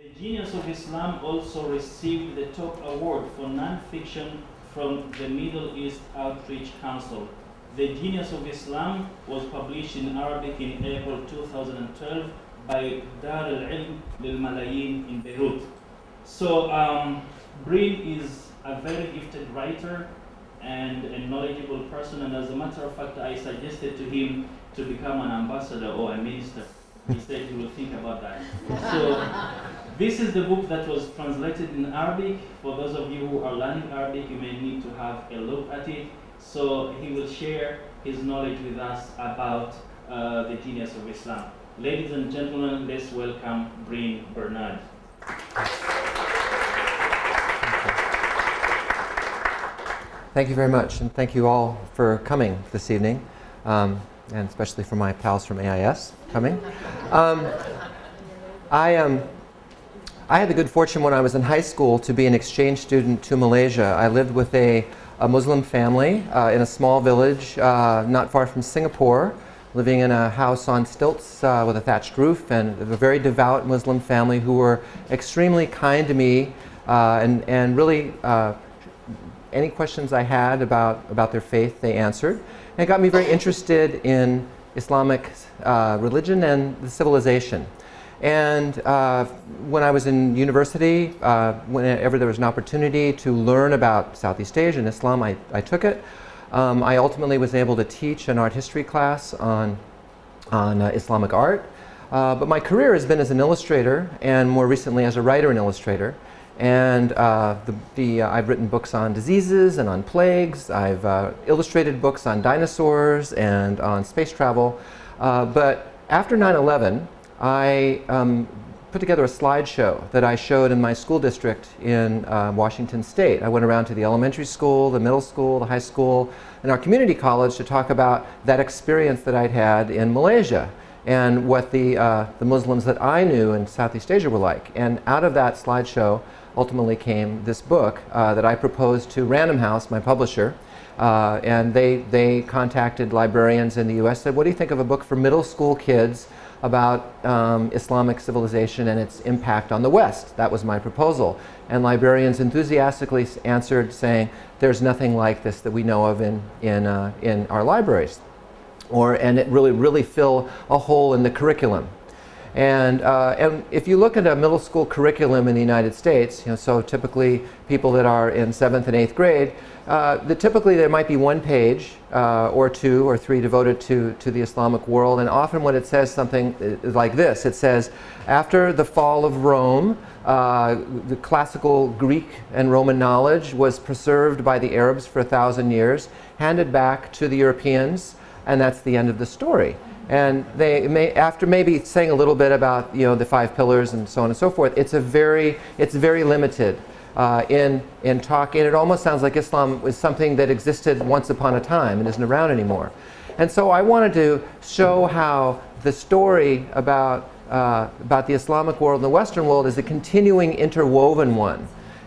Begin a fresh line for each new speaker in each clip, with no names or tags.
The Genius of Islam also received the top award for non-fiction from the Middle East Outreach Council. The Genius of Islam was published in Arabic in April 2012 by Dar al-Ilm lil-Malayin in Beirut. So Bryn is a very gifted writer and a knowledgeable person, and as a matter of fact, I suggested to him to become an ambassador or a minister. He said he will think about that. So this is the book that was translated in Arabic. For those of you who are learning Arabic, you may need to have a look at it. So he will share his knowledge with us about the Genius of Islam. Ladies and gentlemen, let's welcome Bryn Barnard.
Thank you very much, and thank you all for coming this evening, and especially for my pals from AIS coming. I had the good fortune when I was in high school to be an exchange student to Malaysia. I lived with a Muslim family in a small village not far from Singapore, living in a house on stilts with a thatched roof, and a very devout Muslim family who were extremely kind to me and really any questions I had about their faith, they answered. And it got me very interested in Islamic religion and the civilization. And when I was in university, whenever there was an opportunity to learn about Southeast Asia and Islam, I took it. I ultimately was able to teach an art history class on Islamic art. But my career has been as an illustrator, and more recently as a writer and illustrator. And I've written books on diseases and on plagues. I've illustrated books on dinosaurs and on space travel. But after 9/11, I put together a slideshow that I showed in my school district in Washington State. I went around to the elementary school, the middle school, the high school, and our community college to talk about that experience that I'd had in Malaysia and what the Muslims that I knew in Southeast Asia were like. And out of that slideshow ultimately came this book that I proposed to Random House, my publisher, and they contacted librarians in the US, said, what do you think of a book for middle school kids about Islamic civilization and its impact on the West? That was my proposal. And librarians enthusiastically answered, saying, there's nothing like this that we know of in our libraries. And it really fill a hole in the curriculum. And if you look at a middle school curriculum in the United States, so typically people that are in 7th and 8th grade, typically there might be one page or two or three devoted to the Islamic world, and often when it says something like this, it says, after the fall of Rome, the classical Greek and Roman knowledge was preserved by the Arabs for 1,000 years, handed back to the Europeans, and that's the end of the story. And they may, after maybe saying a little bit about the 5 pillars and so on and so forth, it's very limited in talk, and it almost sounds like Islam was something that existed once upon a time and isn't around anymore. And so I wanted to show how the story about the Islamic world and the Western world is a continuing interwoven one.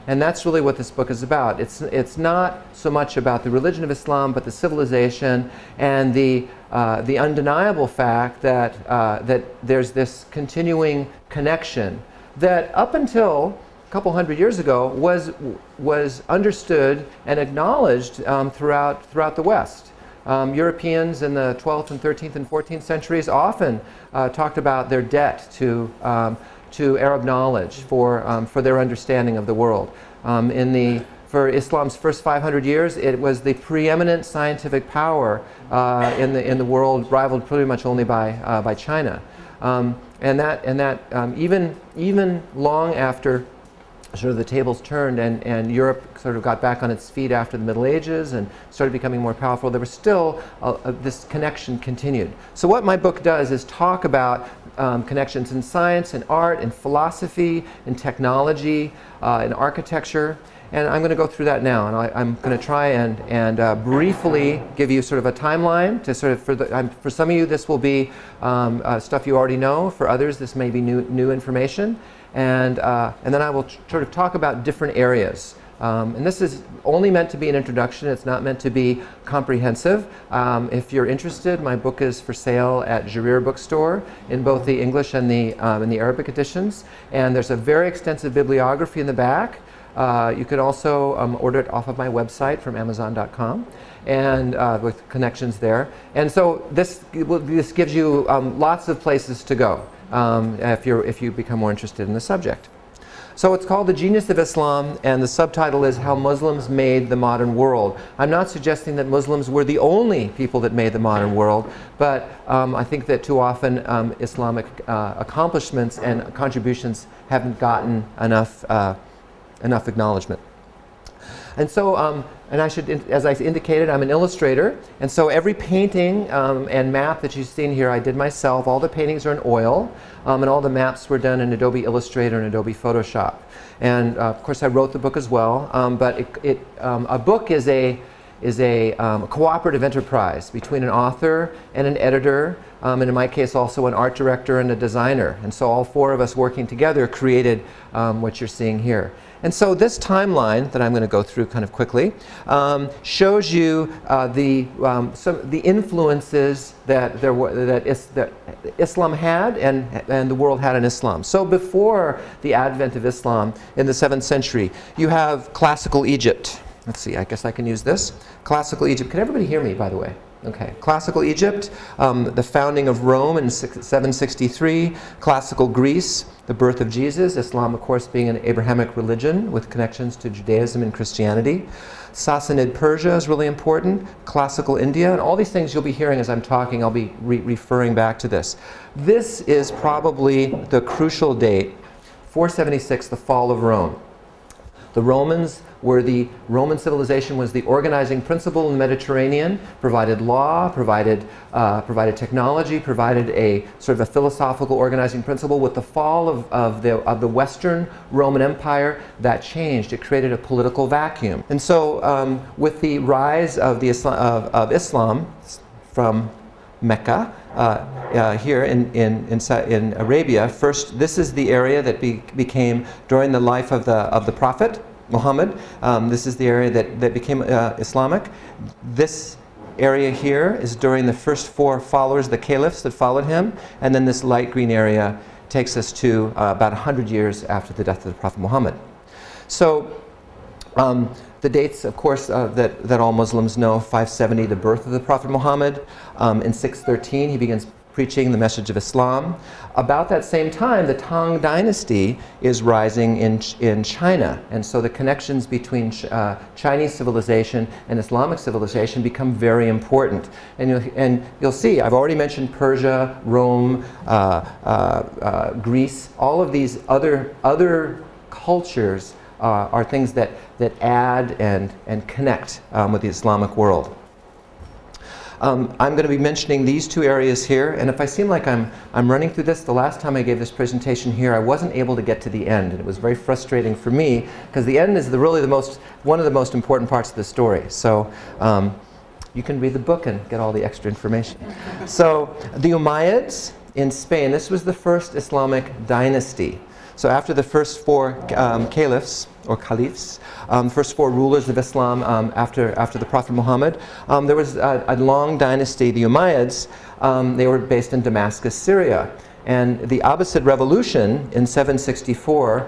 And that's really what this book is about. It's not so much about the religion of Islam, but the civilization and the undeniable fact that there's this continuing connection that up until a couple hundred years ago was understood and acknowledged throughout the West. Europeans in the 12th and 13th and 14th centuries often talked about their debt to Arab knowledge for their understanding of the world. For Islam's first 500 years, it was the preeminent scientific power in the world, rivaled pretty much only by China. Even long after sort of the tables turned and Europe sort of got back on its feet after the Middle Ages and started becoming more powerful, there was still this connection continued. So what my book does is talk about connections in science, in art, in philosophy, in technology, in architecture. And I'm going to go through that now, and I'm going to try and briefly give you sort of a timeline to sort of, for some of you this will be stuff you already know, for others this may be new information, and then I will sort of talk about different areas And this is only meant to be an introduction. It's not meant to be comprehensive. If you're interested, my book is for sale at Jarir Bookstore in both the English and the Arabic editions. And there's a very extensive bibliography in the back. You can also order it off of my website from Amazon.com, and with connections there. And so this gives you lots of places to go if you become more interested in the subject. So it's called The Genius of Islam, and the subtitle is How Muslims Made the Modern World. I'm not suggesting that Muslims were the only people that made the modern world, but I think that too often Islamic accomplishments and contributions haven't gotten enough acknowledgement. And so, and I should, as I indicated, I'm an illustrator, and so every painting and map that you've seen here I did myself. All the paintings are in oil, and all the maps were done in Adobe Illustrator and Adobe Photoshop. And of course I wrote the book as well, but a book is a cooperative enterprise between an author and an editor, and in my case also an art director and a designer. And so all four of us working together created what you're seeing here. And so this timeline that I'm going to go through kind of quickly shows you the influences that Islam had and the world had in Islam. So before the advent of Islam in the 7th century, you have classical Egypt. Let's see, I guess I can use this. Classical Egypt. Can everybody hear me, by the way? Okay. Classical Egypt, the founding of Rome in 763. Classical Greece, the birth of Jesus. Islam, of course, being an Abrahamic religion with connections to Judaism and Christianity. Sassanid Persia is really important. Classical India, and all these things you'll be hearing as I'm talking. I'll be referring back to this. This is probably the crucial date, 476, the fall of Rome. The Roman civilization was the organizing principle in the Mediterranean, provided law, provided technology, provided a sort of a philosophical organizing principle. With the fall of the Western Roman Empire, that changed. It created a political vacuum. And so with the rise of Islam from Mecca, here in Arabia, first, this is the area that became, during the life of the Prophet Muhammad, this is the area that became Islamic. This area here is during the first 4 followers, the caliphs that followed him, and then this light green area takes us to about 100 years after the death of the Prophet Muhammad. So the dates, of course, that all Muslims know: 570, the birth of the Prophet Muhammad. In 613, he begins preaching the message of Islam. About that same time, the Tang dynasty is rising in China. And so the connections between Chinese civilization and Islamic civilization become very important. And you'll see, I've already mentioned Persia, Rome, Greece. All of these other cultures are things that add and connect with the Islamic world. I'm going to be mentioning these 2 areas here, and if I seem like I'm running through this, the last time I gave this presentation here, I wasn't able to get to the end, and it was very frustrating for me, because the end is really one of the most important parts of the story. So you can read the book and get all the extra information. So the Umayyads in Spain, this was the first Islamic dynasty. So after the first 4 caliphs, or caliphs, first 4 rulers of Islam after the Prophet Muhammad, there was a long dynasty, the Umayyads. They were based in Damascus, Syria. And the Abbasid revolution in 764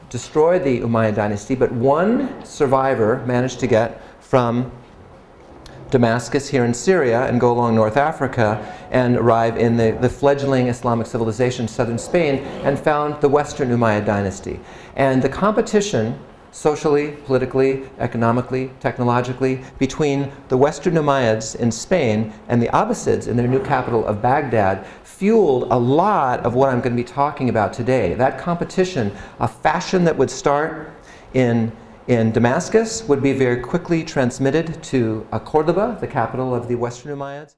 destroyed the Umayyad dynasty, but one survivor managed to get from Damascus here in Syria and go along North Africa and arrive in the fledgling Islamic civilization, southern Spain, and found the Western Umayyad dynasty. And the competition, socially, politically, economically, technologically, between the Western Umayyads in Spain and the Abbasids in their new capital of Baghdad fueled a lot of what I'm going to be talking about today. That competition, a fashion that would start in Damascus, would be very quickly transmitted to Cordoba, the capital of the Western Umayyads.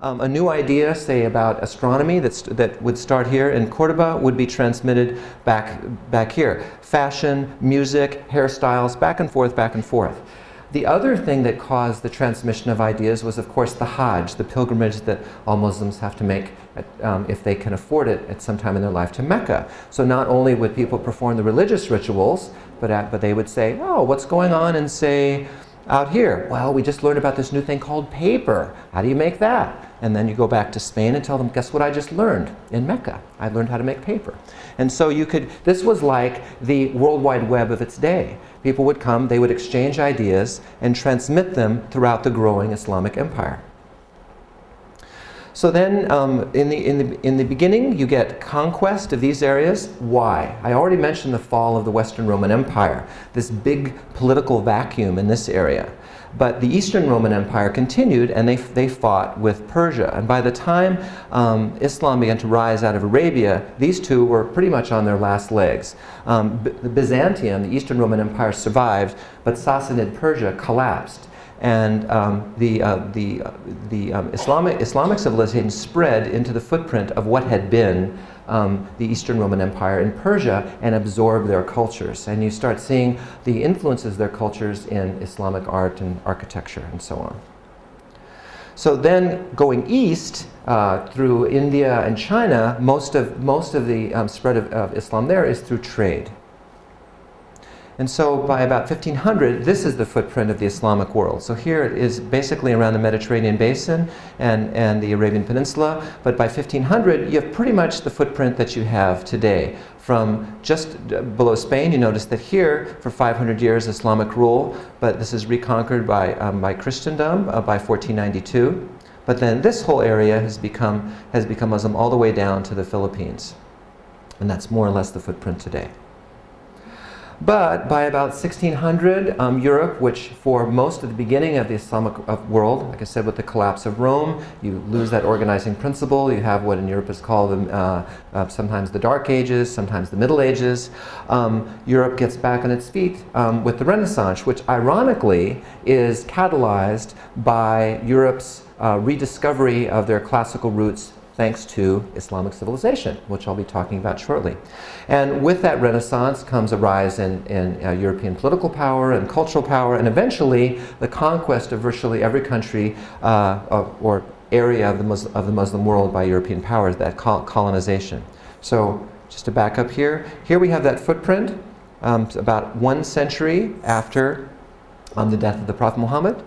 A new idea, say about astronomy, that would start here in Cordoba would be transmitted back here. Fashion, music, hairstyles, back and forth, back and forth. The other thing that caused the transmission of ideas was, of course, the Hajj, the pilgrimage that all Muslims have to make if they can afford it at some time in their life to Mecca. So not only would people perform the religious rituals, but they would say, oh, what's going on in, say, out here? Well, we just learned about this new thing called paper. How do you make that? And then you go back to Spain and tell them, guess what I just learned in Mecca? I learned how to make paper. And so you could, this was like the World Wide Web of its day. People would come, they would exchange ideas and transmit them throughout the growing Islamic empire. So then, in the beginning, you get conquest of these areas. Why? I already mentioned the fall of the Western Roman Empire, this big political vacuum in this area. But the Eastern Roman Empire continued, and they fought with Persia. And by the time Islam began to rise out of Arabia, these two were pretty much on their last legs. The Byzantium, the Eastern Roman Empire, survived, but Sassanid Persia collapsed. And Islamic civilization spread into the footprint of what had been the Eastern Roman Empire in Persia and absorbed their cultures. And you start seeing the influences of their cultures in Islamic art and architecture and so on. So then going east through India and China, most of the spread of Islam there is through trade. And so by about 1500, this is the footprint of the Islamic world. So here it is basically around the Mediterranean basin and the Arabian Peninsula. But by 1500, you have pretty much the footprint that you have today. From just below Spain, you notice that here, for 500 years, Islamic rule, but this is reconquered by Christendom by 1492. But then this whole area has become Muslim all the way down to the Philippines. And that's more or less the footprint today. But by about 1600, Europe, which for most of the beginning of the Islamic world, like I said, with the collapse of Rome, you lose that organizing principle. You have what in Europe is called sometimes the Dark Ages, sometimes the Middle Ages. Europe gets back on its feet with the Renaissance, which ironically is catalyzed by Europe's rediscovery of their classical roots thanks to Islamic civilization, which I'll be talking about shortly. And with that Renaissance comes a rise in European political power and cultural power, and eventually the conquest of virtually every country or area of the Muslim world by European powers, that colonization. So just to back up here we have that footprint about 1 century after the death of the Prophet Muhammad,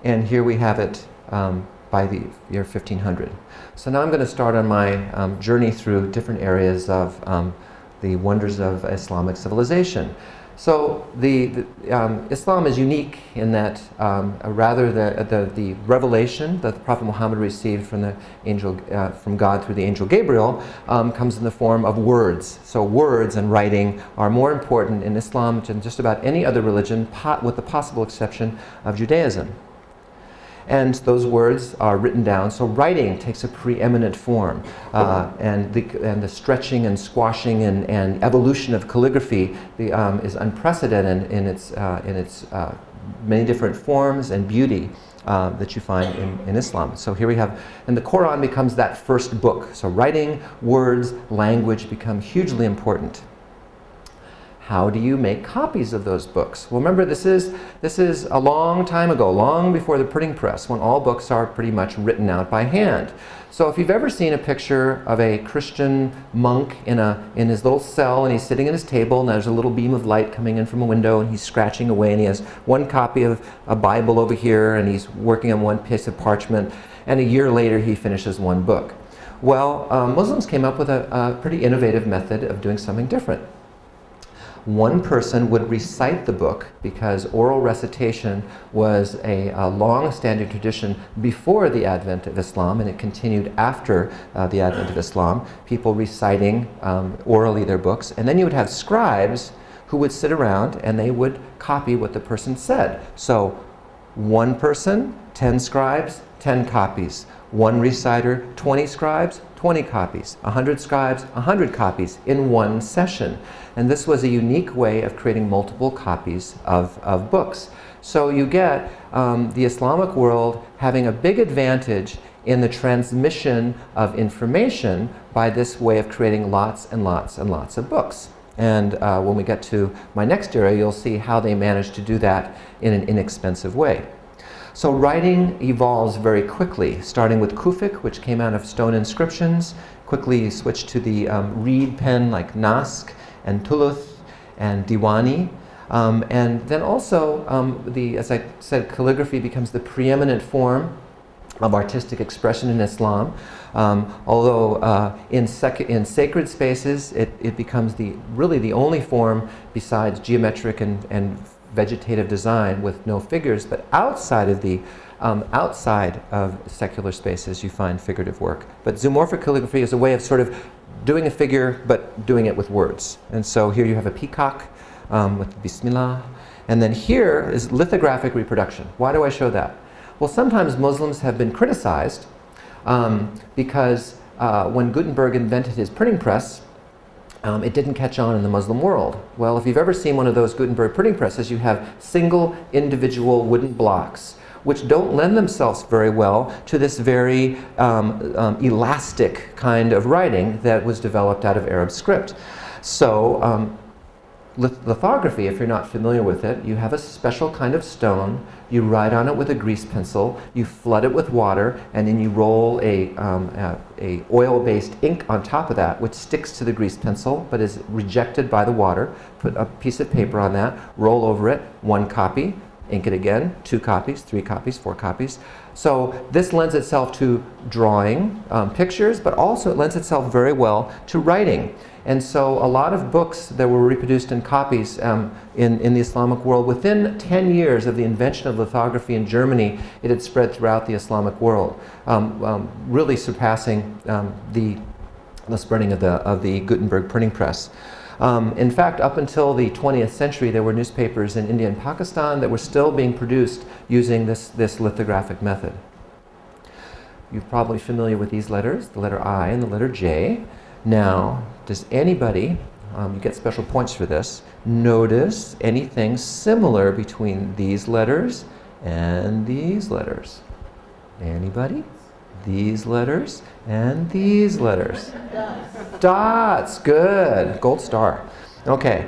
and here we have it by the year 1500. So now I'm going to start on my journey through different areas of the wonders of Islamic civilization. So Islam is unique in that rather the revelation that the Prophet Muhammad received from the angel, from God through the angel Gabriel comes in the form of words. So words and writing are more important in Islam than just about any other religion, with the possible exception of Judaism. And those words are written down, so writing takes a preeminent form. And the stretching and squashing and evolution of calligraphy is unprecedented in its many different forms and beauty that you find in Islam. So here we have, and the Quran becomes that first book. So writing, words, language become hugely important. How do you make copies of those books? Well, remember, this is a long time ago, long before the printing press, when all books are pretty much written out by hand. So if you've ever seen a picture of a Christian monk in his little cell, and he's sitting at his table, and there's a little beam of light coming in from a window, and he's scratching away, and he has one copy of a Bible over here, and he's working on one piece of parchment, and a year later he finishes one book. Well, Muslims came up with a pretty innovative method of doing something different. One person would recite the book, because oral recitation was a long-standing tradition before the advent of Islam, and it continued after the advent of Islam, people reciting orally their books. And then you would have scribes who would sit around and they would copy what the person said. So one person, 10 scribes, 10 copies. One reciter, 20 scribes, 20 copies. 100 scribes, 100 copies in one session. And this was a unique way of creating multiple copies of books. So you get the Islamic world having a big advantage in the transmission of information by this way of creating lots and lots and lots of books. And when we get to my next area, you'll see how they managed to do that in an inexpensive way. So writing evolves very quickly, starting with Kufic, which came out of stone inscriptions, quickly switched to the reed pen like Naskh and Thuluth and Diwani. And then also, as I said, calligraphy becomes the preeminent form of artistic expression in Islam. Although in sacred spaces, it becomes really the only form besides geometric and vegetative design with no figures. But outside of secular spaces, you find figurative work. But zoomorphic calligraphy is a way of sort of doing a figure, but doing it with words. And so here you have a peacock with Bismillah. And then here is lithographic reproduction. Why do I show that? Well, sometimes Muslims have been criticized because when Gutenberg invented his printing press, it didn't catch on in the Muslim world. Well, if you've ever seen one of those Gutenberg printing presses, you have single individual wooden blocks which don't lend themselves very well to this very elastic kind of writing that was developed out of Arab script. So lithography, if you're not familiar with it, you have a special kind of stone, you write on it with a grease pencil, you flood it with water, and then you roll a oil-based ink on top of that, which sticks to the grease pencil but is rejected by the water. Put a piece of paper on that, roll over it, 1 copy, ink it again, 2 copies, 3 copies, 4 copies. So this lends itself to drawing pictures, but also it lends itself very well to writing. And so a lot of books that were reproduced in copies in the Islamic world, within 10 years of the invention of lithography in Germany, it had spread throughout the Islamic world, really surpassing the spreading of the Gutenberg printing press. In fact, up until the 20th century, there were newspapers in India and Pakistan that were still being produced using this lithographic method. You're probably familiar with these letters, the letter I and the letter J. Now, does anybody, you get special points for this, notice anything similar between these letters and these letters? Anybody? These letters and these letters. Dots, good. Gold star. Okay,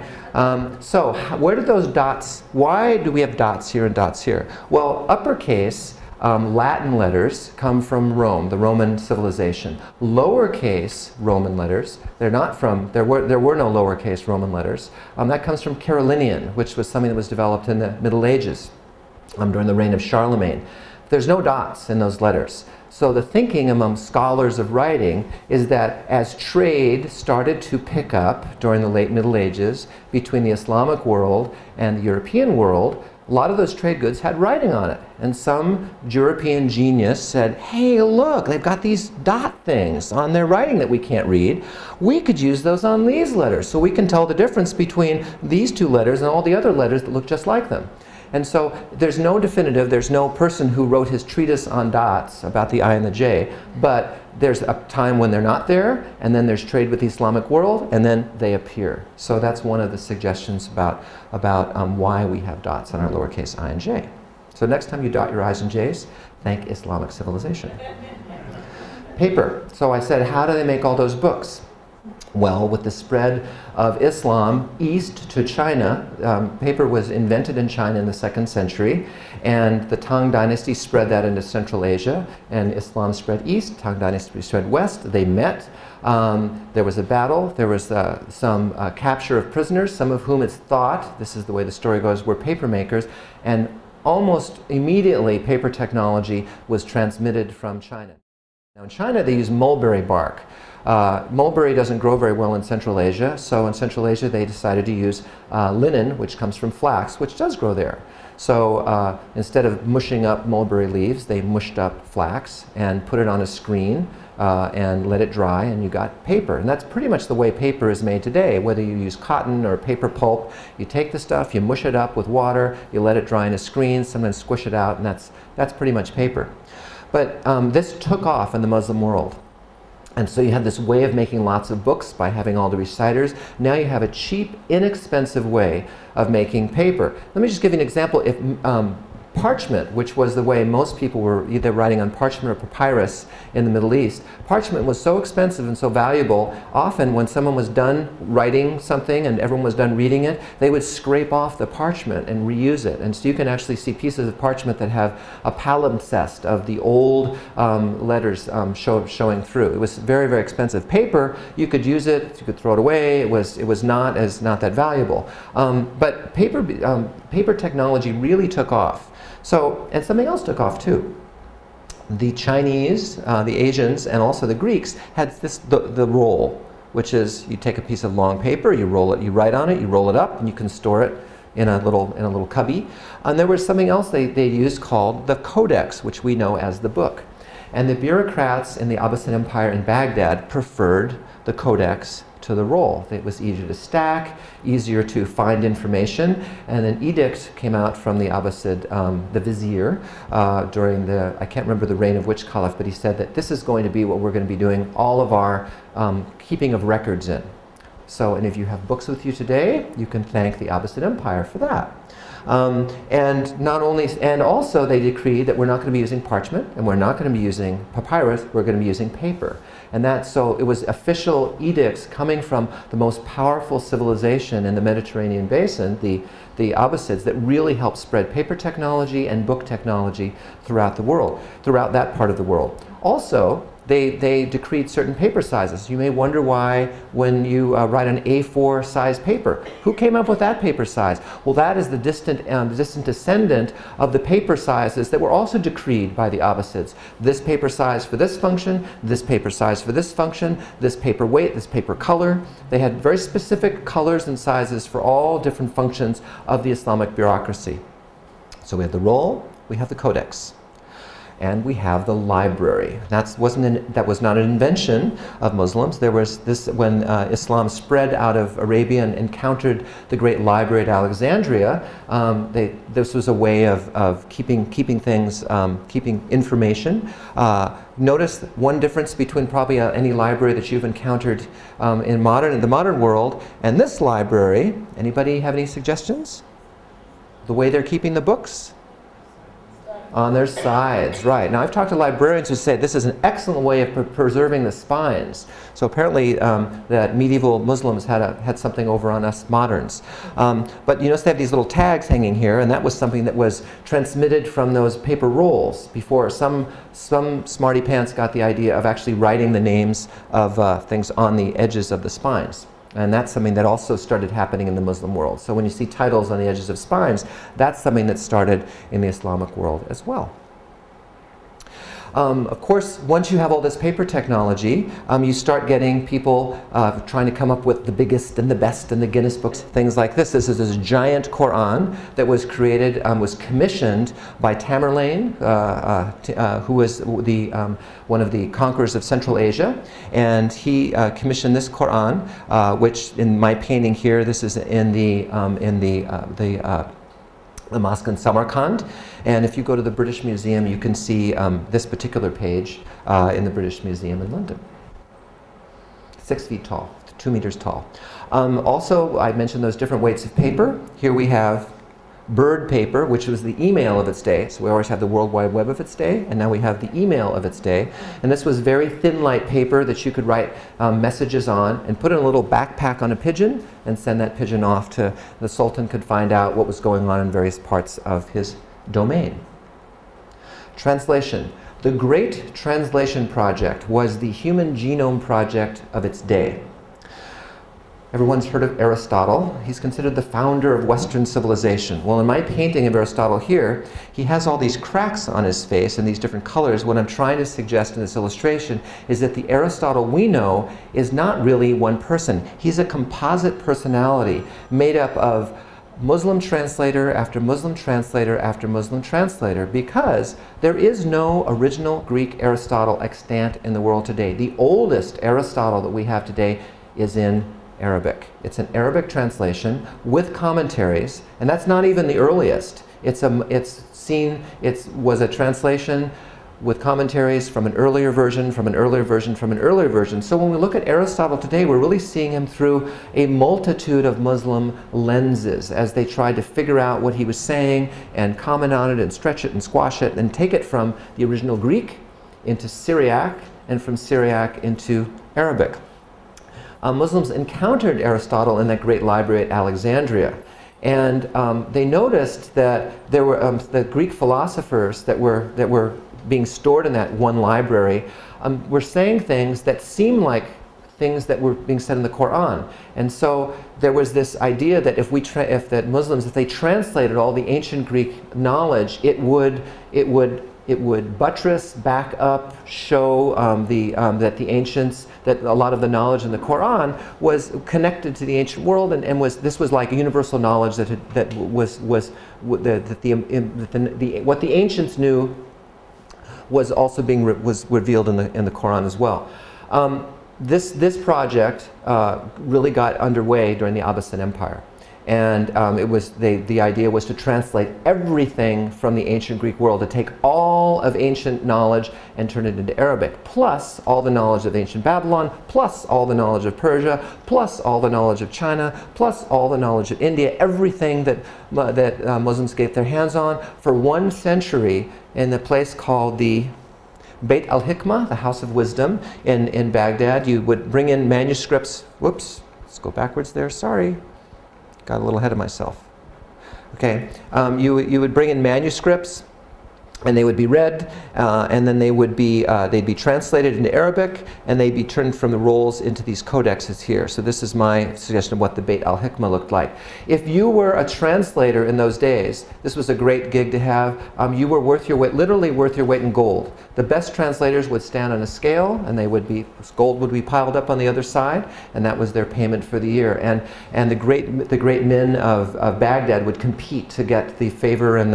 so where did those dots, why do we have dots here and dots here? Well, uppercase Latin letters come from Rome, the Roman civilization. Lowercase Roman letters, there were no lowercase Roman letters. That comes from Carolinian, which was something that was developed in the Middle Ages during the reign of Charlemagne. There's no dots in those letters. So the thinking among scholars of writing is that as trade started to pick up during the late Middle Ages between the Islamic world and the European world, a lot of those trade goods had writing on it. And some European genius said, hey, look, they've got these dot things on their writing that we can't read. We could use those on these letters so we can tell the difference between these 2 letters and all the other letters that look just like them. And so there's no person who wrote his treatise on dots about the I and the J, but there's a time when they're not there, and then there's trade with the Islamic world, and then they appear. So that's one of the suggestions about why we have dots on our lowercase I and J. So next time you dot your I's and J's, thank Islamic civilization. Paper. So I said, how do they make all those books? Well, with the spread of Islam east to China, paper was invented in China in the 2nd century, and the Tang Dynasty spread that into Central Asia, and Islam spread east, Tang Dynasty spread west. They met. There was a battle. There was some capture of prisoners, some of whom it's thought, this is the way the story goes, were paper makers, and almost immediately paper technology was transmitted from China. Now in China they use mulberry bark. Mulberry doesn't grow very well in Central Asia, so in Central Asia they decided to use linen, which comes from flax, which does grow there. So instead of mushing up mulberry leaves, they mushed up flax and put it on a screen and let it dry, and you got paper. And that's pretty much the way paper is made today, whether you use cotton or paper pulp. You take the stuff, you mush it up with water, you let it dry in a screen, sometimes squish it out, and that's pretty much paper. But this took off in the Muslim world. And so you had this way of making lots of books by having all the reciters. Now you have a cheap, inexpensive way of making paper. Let me just give you an example. If parchment, which was the way most people were either writing on parchment or papyrus in the Middle East. Parchment was so expensive and so valuable, often when someone was done writing something and everyone was done reading it, they would scrape off the parchment and reuse it. And so you can actually see pieces of parchment that have a palimpsest of the old letters showing through. It was very, very expensive. Paper, you could use it, you could throw it away, it was not that valuable. But paper technology really took off. So, and something else took off too. The Chinese, the Asians, and also the Greeks had the roll, which is you take a piece of long paper, you roll it, you write on it, you roll it up, and you can store it in a little cubby. And there was something else they used called the codex, which we know as the book. And the bureaucrats in the Abbasid Empire in Baghdad preferred the codex to the roll. It was easier to stack, easier to find information, and an edict came out from the Abbasid, the vizier, during the, I can't remember the reign of which caliph, but he said that this is going to be what we're going to be doing all of our keeping of records in. So, and if you have books with you today, you can thank the Abbasid Empire for that. And also they decreed that we're not going to be using parchment and we're not going to be using papyrus, we're going to be using paper. And so it was official edicts coming from the most powerful civilization in the Mediterranean basin, the Abbasids, that really helped spread paper technology and book technology throughout the world, throughout that part of the world. Also, they decreed certain paper sizes. You may wonder why when you write an A4 size paper. Who came up with that paper size? Well, that is the distant descendant of the paper sizes that were also decreed by the Abbasids. This paper size for this function, this paper size for this function, this paper weight, this paper color. They had very specific colors and sizes for all different functions of the Islamic bureaucracy. So we have the roll, we have the codex, and we have the library. That was not an invention of Muslims. There was this, when Islam spread out of Arabia and encountered the great library at Alexandria, this was a way of keeping things, keeping information. Notice one difference between probably any library that you've encountered in the modern world and this library. Anybody have any suggestions? The way they're keeping the books? On their sides, right. Now I've talked to librarians who say this is an excellent way of preserving the spines. So apparently that medieval Muslims had something over on us moderns. But you notice they have these little tags hanging here, and that was something that was transmitted from those paper rolls before some smarty pants got the idea of actually writing the names of things on the edges of the spines. And that's something that also started happening in the Muslim world. So when you see titles on the edges of spines, that's something that started in the Islamic world as well. Of course, once you have all this paper technology, you start getting people trying to come up with the biggest and the best and the Guinness books, things like this. This is this giant Quran that was created, was commissioned by Tamerlane, who was one of the conquerors of Central Asia. And he commissioned this Quran, which in my painting here, this is in the mosque in Samarkand. And if you go to the British Museum, you can see this particular page in the British Museum in London. 6 feet tall, 2 meters tall. Also, I mentioned those different weights of paper. Here we have bird paper, which was the email of its day. So we always have the World Wide Web of its day, and now we have the email of its day. And this was very thin, light paper that you could write messages on and put in a little backpack on a pigeon and send that pigeon off to the Sultan could find out what was going on in various parts of his domain. Translation. The Great Translation Project was the Human Genome Project of its day. Everyone's heard of Aristotle. He's considered the founder of Western civilization. Well, in my painting of Aristotle here, he has all these cracks on his face and these different colors. What I'm trying to suggest in this illustration is that the Aristotle we know is not really one person. He's a composite personality made up of Muslim translator after Muslim translator after Muslim translator, because there is no original Greek Aristotle extant in the world today. The oldest Aristotle that we have today is in Arabic. It's an Arabic translation with commentaries, and that's not even the earliest. It was a translation with commentaries from an earlier version, from an earlier version, from an earlier version. So when we look at Aristotle today, we're really seeing him through a multitude of Muslim lenses as they tried to figure out what he was saying and comment on it and stretch it and squash it and take it from the original Greek into Syriac and from Syriac into Arabic. Muslims encountered Aristotle in that great library at Alexandria. And they noticed that there were the Greek philosophers that were being stored in that one library were saying things that seemed like things that were being said in the Quran. And so there was this idea that if Muslims, if they translated all the ancient Greek knowledge, it would buttress, back up, show that the ancients, that a lot of the knowledge in the Quran was connected to the ancient world, and this was like universal knowledge that what the ancients knew was also being was revealed in the Quran as well. This project really got underway during the Abbasid Empire. And the idea was to translate everything from the ancient Greek world, to take all of ancient knowledge and turn it into Arabic, plus all the knowledge of ancient Babylon, plus all the knowledge of Persia, plus all the knowledge of China, plus all the knowledge of India, everything that Muslims gave their hands on for 1 century in the place called the Beit al-Hikmah, the House of Wisdom in Baghdad. You would bring in manuscripts. Whoops, let's go backwards there, sorry. Got a little ahead of myself. Okay, you would bring in manuscripts, and they would be read, and then they'd be translated into Arabic, and they'd be turned from the rolls into these codexes here. So this is my suggestion of what the Beit al-Hikmah looked like. If you were a translator in those days, this was a great gig to have. You were worth your weight, literally worth your weight in gold. The best translators would stand on a scale, and gold would be piled up on the other side, and that was their payment for the year. And the great men of Baghdad would compete to get the favor and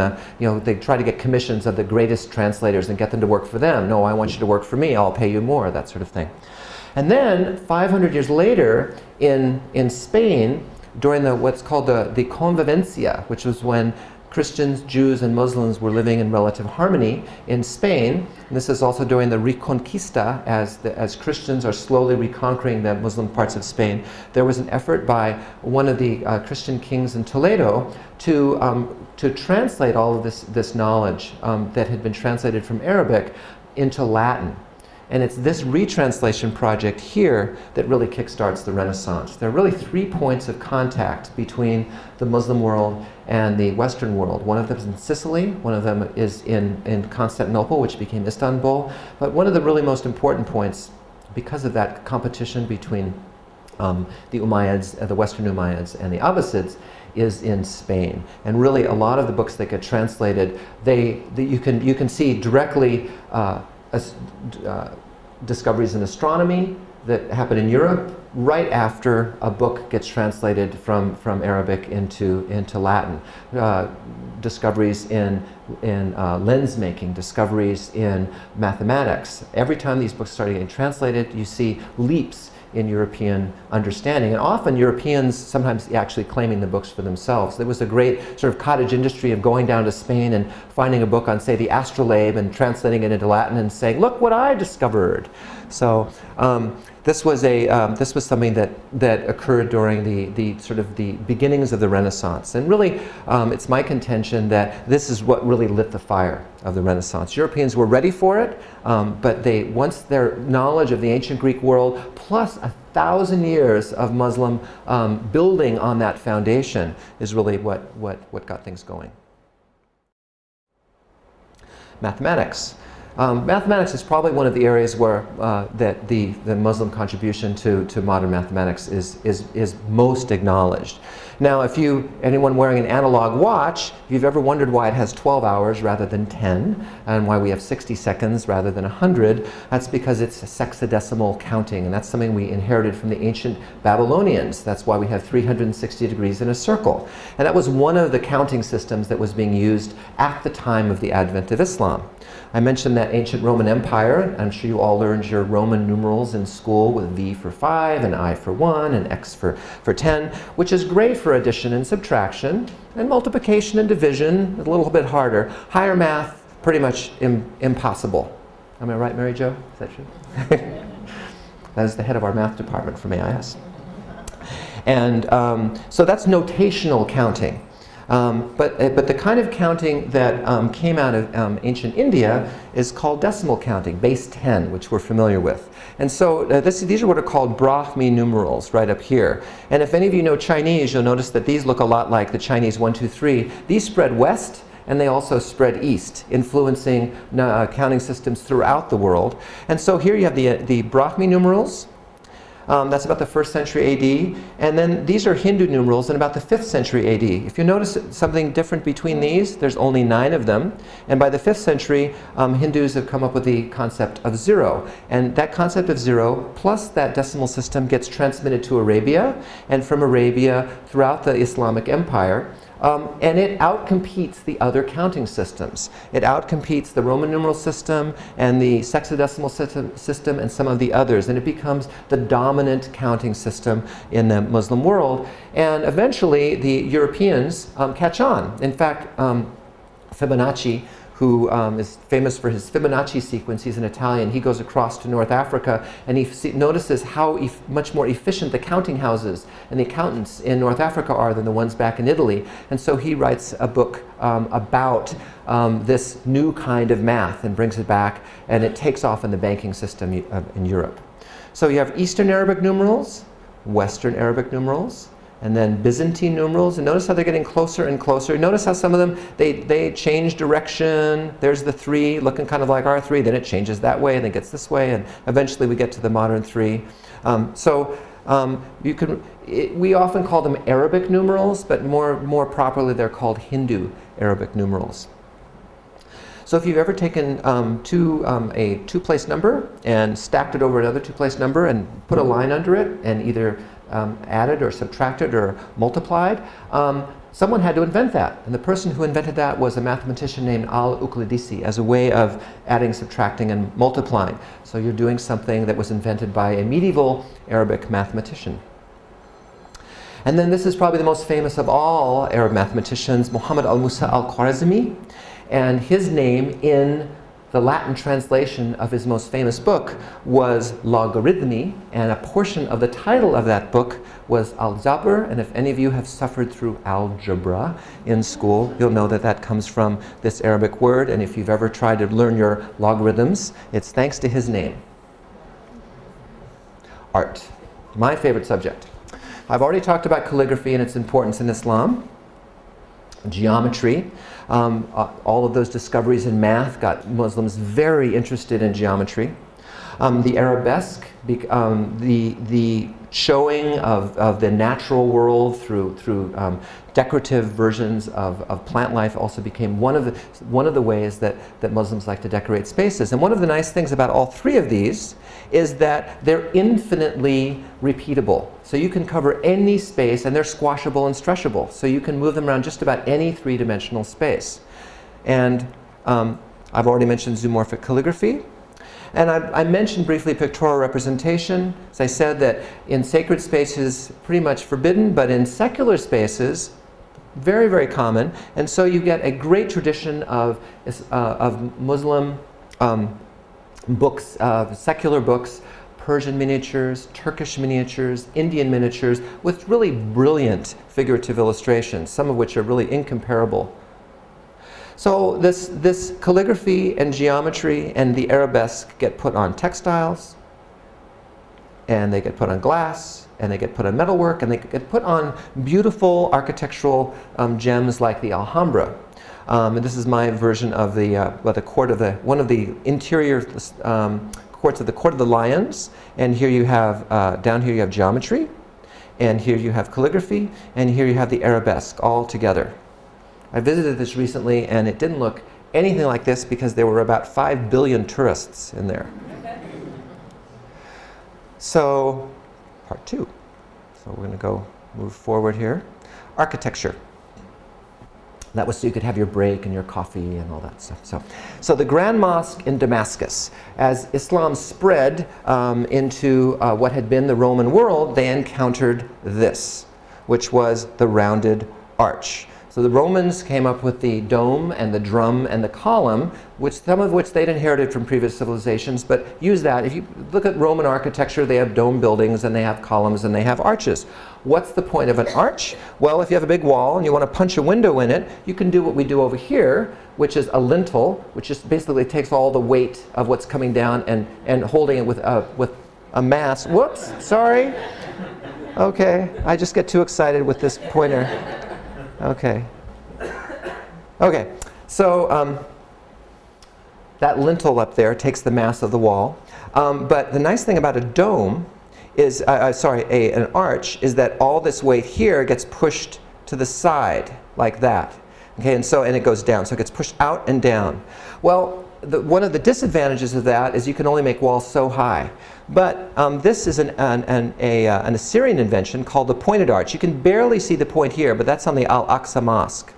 they'd try to get commissions of the greatest translators and get them to work for them. No, I want you to work for me, I'll pay you more, that sort of thing. And then 500 years later in Spain, during what's called the Convivencia, which was when Christians, Jews, and Muslims were living in relative harmony in Spain. And this is also during the Reconquista, as Christians are slowly reconquering the Muslim parts of Spain. There was an effort by one of the Christian kings in Toledo to translate all of this knowledge that had been translated from Arabic into Latin. And it's this retranslation project here that really kickstarts the Renaissance. There are really 3 points of contact between the Muslim world and the Western world. One of them is in Sicily, one of them is in Constantinople, which became Istanbul. But one of the really most important points, because of that competition between the Umayyads, the Western Umayyads, and the Abbasids, is in Spain. And really a lot of the books that get translated, you can see directly discoveries in astronomy that happen in Europe right after a book gets translated from Arabic into Latin. Discoveries in lens making, discoveries in mathematics. Every time these books start getting translated, you see leaps in European understanding, and often Europeans sometimes actually claiming the books for themselves. There was a great sort of cottage industry of going down to Spain and finding a book on, say, the astrolabe and translating it into Latin and saying, "Look what I discovered." So this was something that occurred during the sort of the beginnings of the Renaissance, and really it's my contention that this is what really lit the fire of the Renaissance. Europeans were ready for it, but once their knowledge of the ancient Greek world plus 1,000 years of Muslim building on that foundation is really what got things going. Mathematics. Mathematics is probably one of the areas where that the Muslim contribution to modern mathematics is most acknowledged. Now, anyone wearing an analog watch, if you've ever wondered why it has 12 hours rather than 10, and why we have 60 seconds rather than 100, that's because it's sexadecimal counting, and that's something we inherited from the ancient Babylonians. That's why we have 360 degrees in a circle. And that was one of the counting systems that was being used at the time of the advent of Islam. I mentioned that ancient Roman Empire. I'm sure you all learned your Roman numerals in school with V for 5 and I for 1 and X for 10, which is great for addition and subtraction, and multiplication and division, a little bit harder. Higher math, pretty much impossible. Am I right, Mary Jo? Is that true? That is the head of our math department from AIS. And so that's notational counting. But the kind of counting that came out of ancient India is called decimal counting, base 10, which we're familiar with. And so these are what are called Brahmi numerals right up here. And if any of you know Chinese, you'll notice that these look a lot like the Chinese 1, 2, 3. These spread west, and they also spread east, influencing counting systems throughout the world. And so here you have the Brahmi numerals. That's about the 1st century AD. And then these are Hindu numerals in about the 5th century AD. If you notice something different between these, there's only 9 of them. And by the 5th century, Hindus have come up with the concept of 0. And that concept of 0 plus that decimal system gets transmitted to Arabia, and from Arabia throughout the Islamic Empire. And it outcompetes the other counting systems. It outcompetes the Roman numeral system and the sexagesimal system and some of the others. And it becomes the dominant counting system in the Muslim world. And eventually the Europeans catch on. In fact, Fibonacci, who is famous for his Fibonacci sequence, he's an Italian, he goes across to North Africa and he notices how much more efficient the counting houses and the accountants in North Africa are than the ones back in Italy. And so he writes a book about this new kind of math and brings it back, and it takes off in the banking system in Europe. So you have Eastern Arabic numerals, Western Arabic numerals, and then Byzantine numerals, and notice how they're getting closer and closer. Notice how some of them, they change direction. There's the 3 looking kind of like our 3, then it changes that way, and it gets this way, and eventually we get to the modern 3. We often call them Arabic numerals, but more properly they're called Hindu Arabic numerals. So if you've ever taken a 2-place number and stacked it over another 2-place number and put a line under it and either added or subtracted or multiplied, someone had to invent that. And the person who invented that was a mathematician named Al-Uqlidisi as a way of adding, subtracting, and multiplying. So you're doing something that was invented by a medieval Arabic mathematician. And then this is probably the most famous of all Arab mathematicians, Muhammad al-Musa al-Khwarizmi. And his name in the Latin translation of his most famous book was Logarithmi, and a portion of the title of that book was Al-Jabr. And if any of you have suffered through algebra in school, you'll know that that comes from this Arabic word. And if you've ever tried to learn your logarithms, it's thanks to his name. Art, my favorite subject. I've already talked about calligraphy and its importance in Islam. Geometry. All of those discoveries in math got Muslims very interested in geometry. The arabesque, the showing of the natural world through decorative versions of plant life also became one of the ways that Muslims like to decorate spaces. And one of the nice things about all 3 of these is that they're infinitely repeatable. So you can cover any space, and they're squashable and stretchable. So you can move them around just about any 3-dimensional space. And I've already mentioned zoomorphic calligraphy. And I mentioned briefly pictorial representation. As I said, that in sacred spaces, pretty much forbidden, but in secular spaces, very, very common. And so you get a great tradition of Muslim books, secular books, Persian miniatures, Turkish miniatures, Indian miniatures, with really brilliant figurative illustrations, some of which are really incomparable. So this calligraphy and geometry and the arabesque get put on textiles, and they get put on glass, and they get put on metalwork, and they get put on beautiful architectural gems like the Alhambra. And this is my version of the court of one of the interior courts of the Court of the Lions. And here you have, down here you have geometry, and here you have calligraphy, and here you have the arabesque all together. I visited this recently, and it didn't look anything like this because there were about 5 billion tourists in there. So, part 2. So we're going to move forward here. Architecture. That was so you could have your break and your coffee and all that stuff. So the Grand Mosque in Damascus, as Islam spread into what had been the Roman world, they encountered this, which was the rounded arch. So the Romans came up with the dome and the drum and the column, some of which they'd inherited from previous civilizations, but use that. If you look at Roman architecture, they have dome buildings and they have columns and they have arches. What's the point of an arch? Well, if you have a big wall and you want to punch a window in it, you can do what we do over here, which is a lintel, which just basically takes all the weight of what's coming down and holding it with a mass. Whoops, sorry. Okay, I just get too excited with this pointer. Okay. Okay, so that lintel up there takes the mass of the wall. But the nice thing about a dome is, an arch, is that all this weight here gets pushed to the side like that. Okay, and it goes down, so it gets pushed out and down. Well, one of the disadvantages of that is you can only make walls so high. But this is an Assyrian invention called the pointed arch. You can barely see the point here, but that's on the Al-Aqsa Mosque.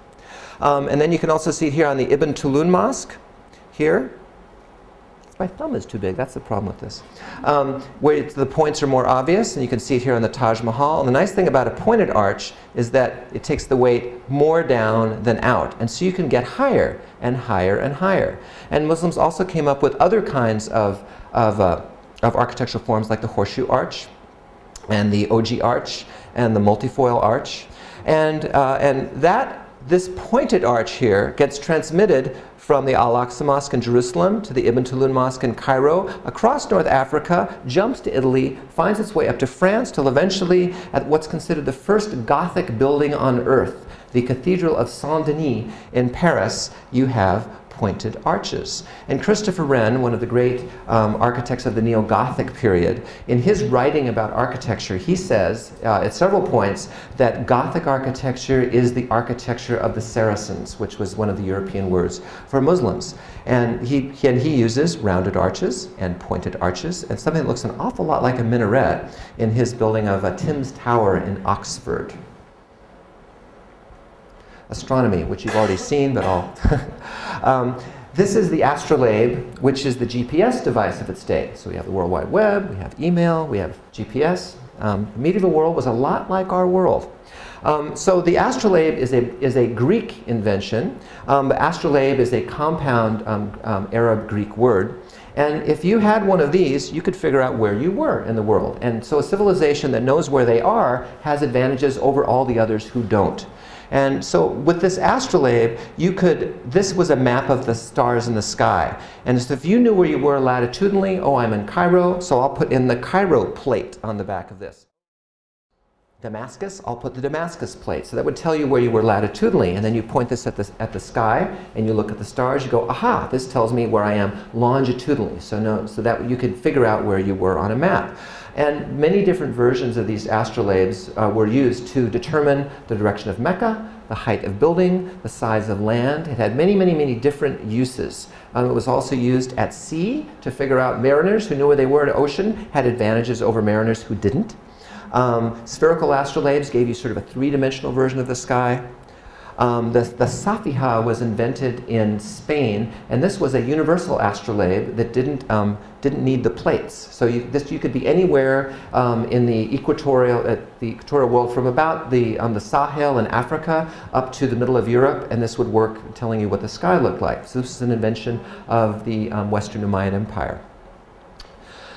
And then you can also see it here on the Ibn Tulun Mosque, here. My thumb is too big, that's the problem with this. Where the points are more obvious, and you can see it here on the Taj Mahal. And the nice thing about a pointed arch is that it takes the weight more down than out. And so you can get higher and higher and higher. And Muslims also came up with other kinds of architectural forms like the horseshoe arch and the ogee arch and the multifoil arch. And this pointed arch here gets transmitted from the Al-Aqsa Mosque in Jerusalem to the Ibn Tulun Mosque in Cairo, across North Africa, jumps to Italy, finds its way up to France, till eventually at what's considered the first Gothic building on earth, the Cathedral of Saint-Denis in Paris, you have pointed arches. And Christopher Wren, one of the great architects of the Neo-Gothic period, in his writing about architecture, he says at several points that Gothic architecture is the architecture of the Saracens, which was one of the European words for Muslims. And he uses rounded arches and pointed arches and something that looks an awful lot like a minaret in his building of Tim's Tower in Oxford. Astronomy, which you've already seen, but this is the astrolabe, which is the GPS device of its day. So we have the World Wide Web, we have email, we have GPS. The medieval world was a lot like our world. So the astrolabe is a Greek invention. Astrolabe is a compound Arab-Greek word. And if you had one of these, you could figure out where you were in the world. And so a civilization that knows where they are has advantages over all the others who don't. And so with this astrolabe, this was a map of the stars in the sky. And so if you knew where you were latitudinally, oh, I'm in Cairo, so I'll put in the Cairo plate on the back of this. Damascus, I'll put the Damascus plate. So that would tell you where you were latitudinally. And then you point this at the sky, and you look at the stars, you go, aha, this tells me where I am longitudinally. So that you could figure out where you were on a map. And many different versions of these astrolabes were used to determine the direction of Mecca, the height of building, the size of land. It had many, many, many different uses. It was also used at sea to figure out mariners who knew where they were in the ocean had advantages over mariners who didn't. Spherical astrolabes gave you sort of a three-dimensional version of the sky. The Safiha was invented in Spain, and this was a universal astrolabe that didn't need the plates. So you could be anywhere in the equatorial world, from about the Sahel in Africa up to the middle of Europe, and this would work telling you what the sky looked like. So this is an invention of the Western Umayyad Empire.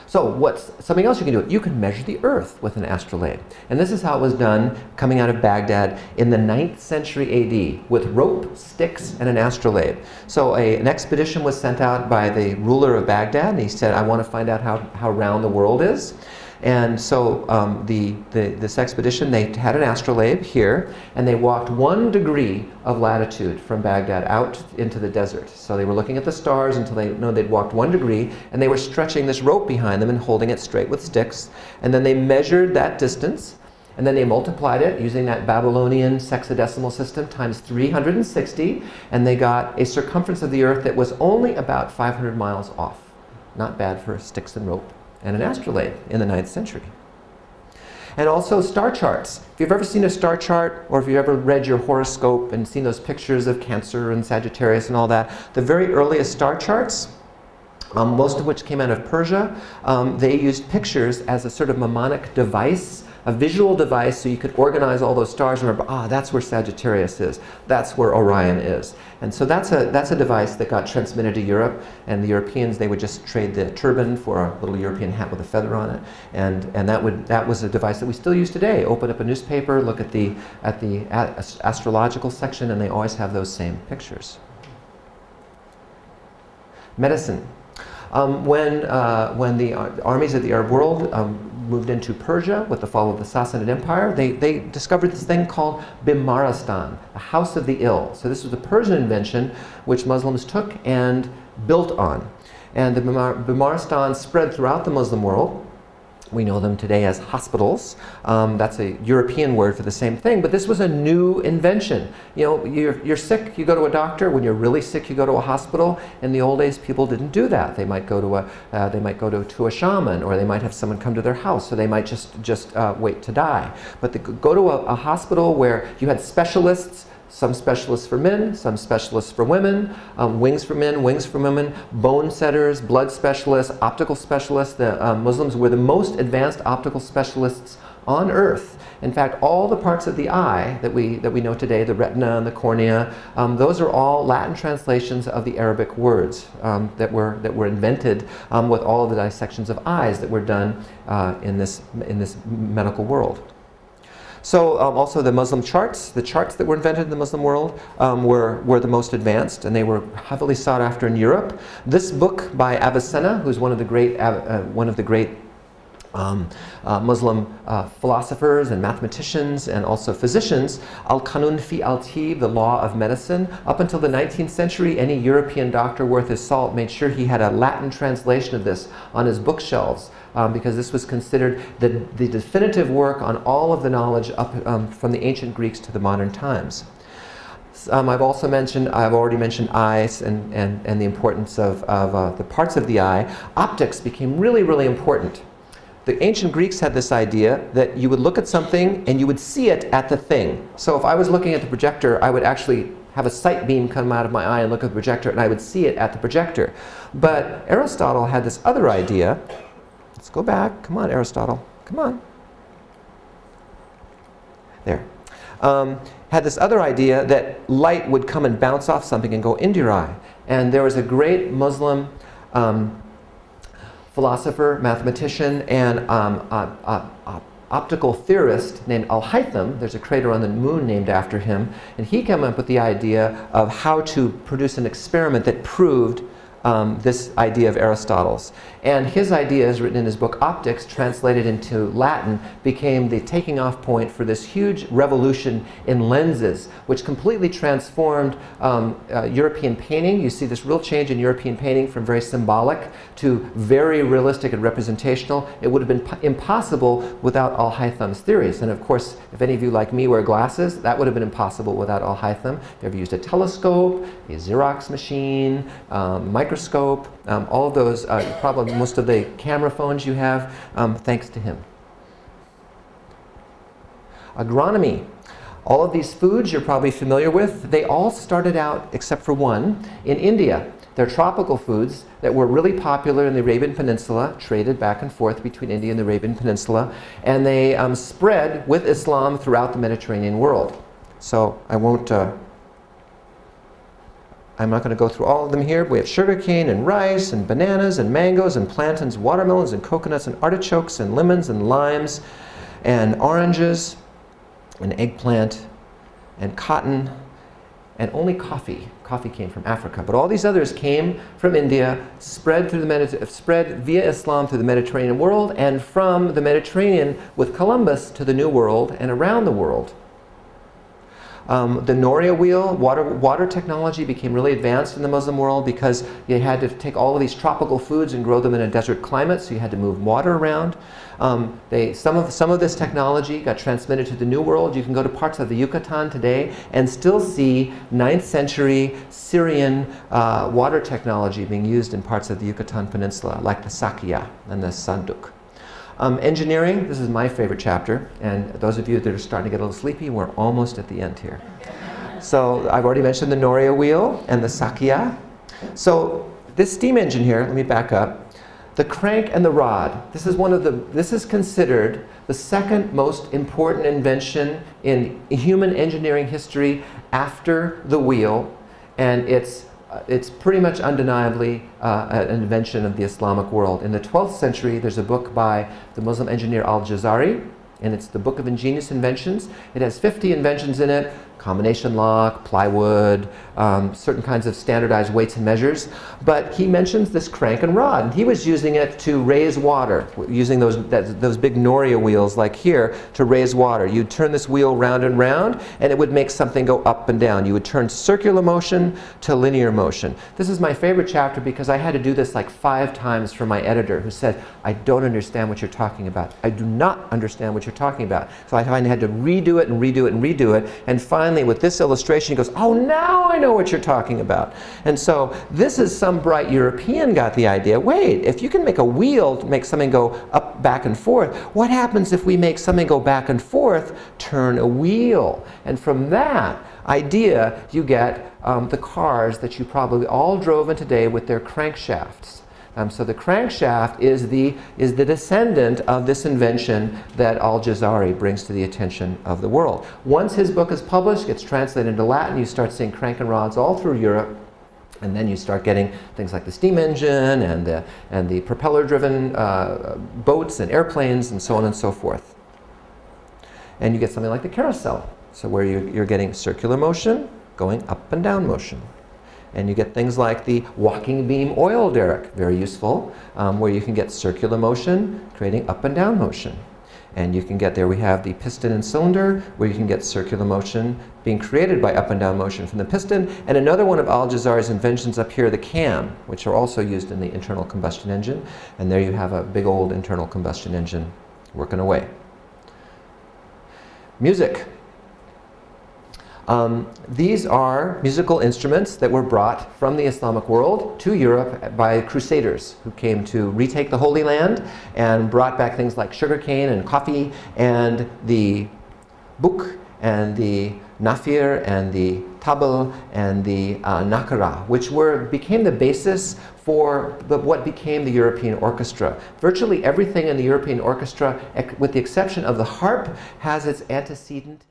So what's something else you can do? You can measure the Earth with an astrolabe. And this is how it was done coming out of Baghdad in the 9th century AD with rope, sticks, and an astrolabe. So an expedition was sent out by the ruler of Baghdad, and he said, I want to find out how round the world is. And so this expedition, they had an astrolabe here, and they walked 1 degree of latitude from Baghdad out into the desert. So they were looking at the stars until they'd walked 1 degree, and they were stretching this rope behind them and holding it straight with sticks. And then they measured that distance, and then they multiplied it using that Babylonian sexadecimal system times 360, and they got a circumference of the Earth that was only about 500 miles off. Not bad for sticks and rope and an astrolabe in the 9th century. And also star charts. If you've ever seen a star chart, or if you've ever read your horoscope and seen those pictures of Cancer and Sagittarius and all that, the very earliest star charts, most of which came out of Persia, they used pictures as a sort of mnemonic device a visual device so you could organize all those stars and remember, ah, that's where Sagittarius is, that's where Orion is. And so that's a device that got transmitted to Europe, and the Europeans, they would just trade the turban for a little European hat with a feather on it, and that was a device that we still use today. Open up a newspaper, look at the astrological section, and they always have those same pictures. Medicine. When the armies of the Arab world moved into Persia with the fall of the Sassanid Empire, they discovered this thing called Bimaristan, the house of the ill. So this was a Persian invention which Muslims took and built on. And the Bimaristan spread throughout the Muslim world. We know them today as hospitals. That's a European word for the same thing, but this was a new invention. You know, you're sick, you go to a doctor. When you're really sick, you go to a hospital. In the old days, people didn't do that. They might go to a shaman, or they might have someone come to their house, so they might just wait to die. But go to a hospital where you had specialists. Some specialists for men, some specialists for women, wings for men, wings for women, bone setters, blood specialists, optical specialists. The Muslims were the most advanced optical specialists on earth. In fact, all the parts of the eye that we know today, the retina and the cornea, those are all Latin translations of the Arabic words that were invented with all of the dissections of eyes that were done in this medical world. So also the Muslim charts, the charts that were invented in the Muslim world were the most advanced, and they were heavily sought after in Europe. This book by Avicenna, who's one of the great Muslim philosophers and mathematicians and also physicians, Al-Qanun fi al-Tib, the law of medicine. Up until the 19th century, any European doctor worth his salt made sure he had a Latin translation of this on his bookshelves. Because this was considered the definitive work on all of the knowledge up from the ancient Greeks to the modern times. I've already mentioned eyes and the importance of the parts of the eye. Optics became really, really important. The ancient Greeks had this idea that you would look at something and you would see it at the thing. So if I was looking at the projector, I would actually have a sight beam come out of my eye and look at the projector, and I would see it at the projector. But Aristotle had this other idea. Let's go back. Come on, Aristotle. Come on. There. Had this other idea that light would come and bounce off something and go into your eye. And there was a great Muslim philosopher, mathematician, and optical theorist named Al-Haytham. There's a crater on the moon named after him. And he came up with the idea of how to produce an experiment that proved this idea of Aristotle's. And his idea, as written in his book Optics, translated into Latin, became the taking off point for this huge revolution in lenses, which completely transformed European painting. You see this real change in European painting from very symbolic to very realistic and representational. It would have been impossible without Al-Haytham's theories. And of course, if any of you like me wear glasses, that would have been impossible without Al-Haytham. If you ever used a telescope, a Xerox machine, microscope, all of those, probably most of the camera phones you have, thanks to him. Agronomy. All of these foods you're probably familiar with, they all started out, except for one, in India. They're tropical foods that were really popular in the Arabian Peninsula, traded back and forth between India and the Arabian Peninsula, and they spread with Islam throughout the Mediterranean world. So I'm not going to go through all of them here. We have sugarcane and rice and bananas and mangoes and plantains, watermelons and coconuts and artichokes and lemons and limes and oranges and eggplant and cotton and only coffee. Coffee came from Africa, but all these others came from India, spread via Islam through the Mediterranean world, and from the Mediterranean with Columbus to the New World and around the world. The Noria wheel, water technology became really advanced in the Muslim world because you had to take all of these tropical foods and grow them in a desert climate, so you had to move water around. Some of this technology got transmitted to the New World. You can go to parts of the Yucatan today and still see 9th century Syrian water technology being used in parts of the Yucatan Peninsula, like the Sakia and the Sanduk. Engineering, this is my favorite chapter, and those of you that are starting to get a little sleepy, we're almost at the end here. So I've already mentioned the Noria wheel and the Sakia. So this steam engine here, let me back up. The crank and the rod. This is considered the second most important invention in human engineering history after the wheel, and it's pretty much undeniably an invention of the Islamic world. In the 12th century, there's a book by the Muslim engineer Al-Jazari, and it's the Book of Ingenious Inventions. It has 50 inventions in it: combination lock, plywood, certain kinds of standardized weights and measures. But he mentions this crank and rod, and he was using it to raise water, using those big Noria wheels like here to raise water. You'd turn this wheel round and round, and it would make something go up and down. You would turn circular motion to linear motion. This is my favorite chapter because I had to do this like 5 times for my editor, who said, "I don't understand what you're talking about. I do not understand what you're talking about." So I had to redo it and redo it and redo it, and finally with this illustration he goes, "Oh, now I know what you're talking about." And so this is some bright European got the idea, wait, if you can make a wheel to make something go up, back and forth, what happens if we make something go back and forth, turn a wheel? And from that idea you get the cars that you probably all drove in today with their crankshafts. So the crankshaft is the descendant of this invention that Al-Jazari brings to the attention of the world. Once his book is published, gets translated into Latin, you start seeing crank and rods all through Europe, and then you start getting things like the steam engine and the propeller-driven boats and airplanes and so on and so forth. And you get something like the carousel, so where you're getting circular motion going up and down motion. And you get things like the walking beam oil derrick, very useful, where you can get circular motion creating up and down motion. And you can get, there we have the piston and cylinder, where you can get circular motion being created by up and down motion from the piston. And another one of Al-Jazari's inventions up here, the cam, which are also used in the internal combustion engine. And there you have a big old internal combustion engine working away. Music. These are musical instruments that were brought from the Islamic world to Europe by crusaders who came to retake the Holy Land and brought back things like sugarcane and coffee and the bouk and the nafir and the tabl and the nakara, which became the basis for what became the European orchestra. Virtually everything in the European orchestra, with the exception of the harp, has its antecedent